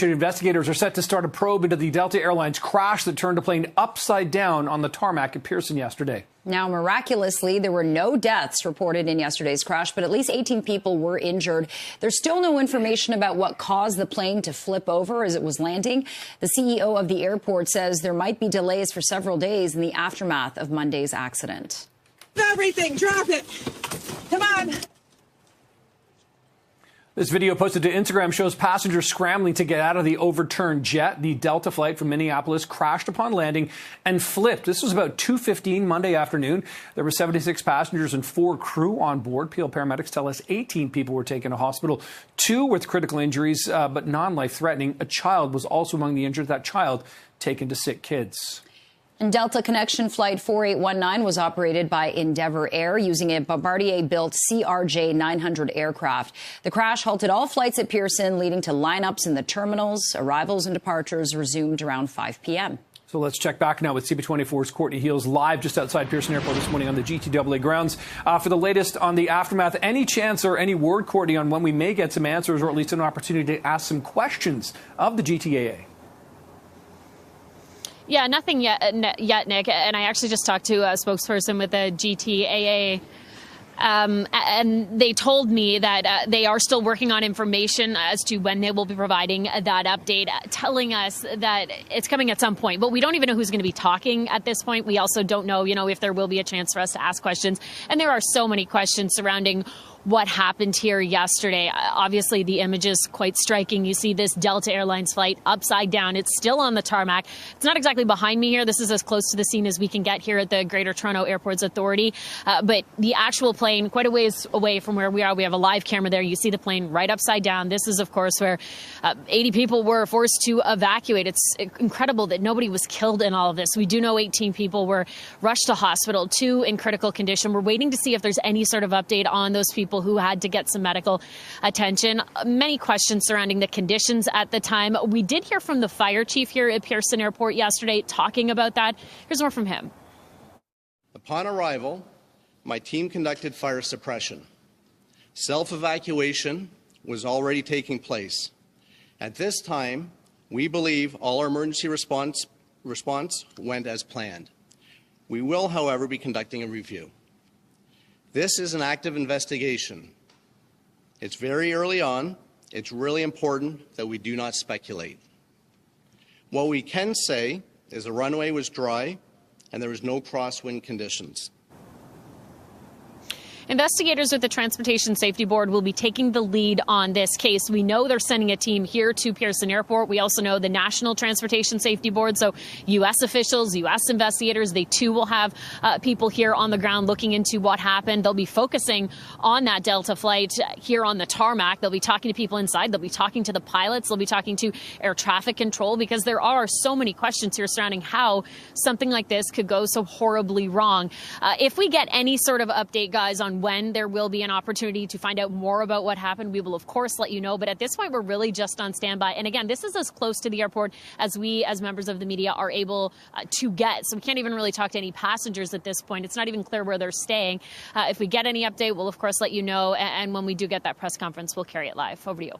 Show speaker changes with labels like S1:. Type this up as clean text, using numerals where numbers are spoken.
S1: Investigators are set to start a probe into the Delta Airlines crash that turned a plane upside down on the tarmac at Pearson yesterday.
S2: Now, miraculously, there were no deaths reported in yesterday's crash, but at least 18 people were injured. There's still no information about what caused the plane to flip over as it was landing. The CEO of the airport says there might be delays for several days in the aftermath of Monday's accident.
S3: Everything, drop it. Come on.
S1: This video posted to Instagram shows passengers scrambling to get out of the overturned jet. The Delta flight from Minneapolis crashed upon landing and flipped. This was about 2:15 Monday afternoon. There were 76 passengers and 4 crew on board. Peel paramedics tell us 18 people were taken to hospital, 2 with critical injuries, but non-life-threatening. A child was also among the injured. That child taken to Sick Kids.
S2: And Delta Connection Flight 4819 was operated by Endeavour Air using a Bombardier-built CRJ-900 aircraft. The crash halted all flights at Pearson, leading to lineups in the terminals. Arrivals and departures resumed around 5 p.m.
S1: So let's check back now with CB24's Courtney Heels live just outside Pearson Airport this morning on the GTAA grounds. For the latest on the aftermath, any chance or any word, Courtney, on when we may get some answers or at least an opportunity to ask some questions of the GTAA?
S4: Yeah, nothing yet, Nick. And I actually just talked to a spokesperson with the GTAA. And they told me that they are still working on information as to when they will be providing that update, telling us that it's coming at some point. But we don't even know who's going to be talking at this point. We also don't know, if there will be a chance for us to ask questions. And there are so many questions surrounding what happened here yesterday. Obviously, the image is quite striking. You see this Delta Airlines flight upside down. It's still on the tarmac. It's not exactly behind me here. This is as close to the scene as we can get here at the Greater Toronto Airports Authority. But the actual plane, quite a ways away from where we are. We have a live camera there. You see the plane right upside down. This is, of course, where 80 people were forced to evacuate. It's incredible that nobody was killed in all of this. We do know 18 people were rushed to hospital, 2 in critical condition. We're waiting to see if there's any sort of update on those people who had to get some medical attention. Many questions surrounding the conditions at the time. We did hear from the fire chief here at Pearson Airport yesterday talking about that. Here's more from him.
S5: Upon arrival, my team conducted fire suppression. Self-evacuation was already taking place. At this time, we believe all our emergency response went as planned. We will, however, be conducting a review. This is an active investigation. It's very early on. It's really important that we do not speculate. What we can say is the runway was dry and there was no crosswind conditions.
S4: Investigators with the Transportation Safety Board will be taking the lead on this case. We know they're sending a team here to Pearson Airport. We also know the National Transportation Safety Board, so U.S. officials, U.S. investigators, they too will have people here on the ground looking into what happened. They'll be focusing on that Delta flight here on the tarmac. They'll be talking to people inside. They'll be talking to the pilots. They'll be talking to air traffic control, because there are so many questions here surrounding how something like this could go so horribly wrong. If we get any sort of update, guys, on when there will be an opportunity to find out more about what happened, we will, of course, let you know. But at this point, we're really just on standby. And again, this is as close to the airport as we, as members of the media, are able to get. So we can't even really talk to any passengers at this point. It's not even clear where they're staying. If we get any update, we'll, of course, let you know. And when we do get that press conference, we'll carry it live. Over to you.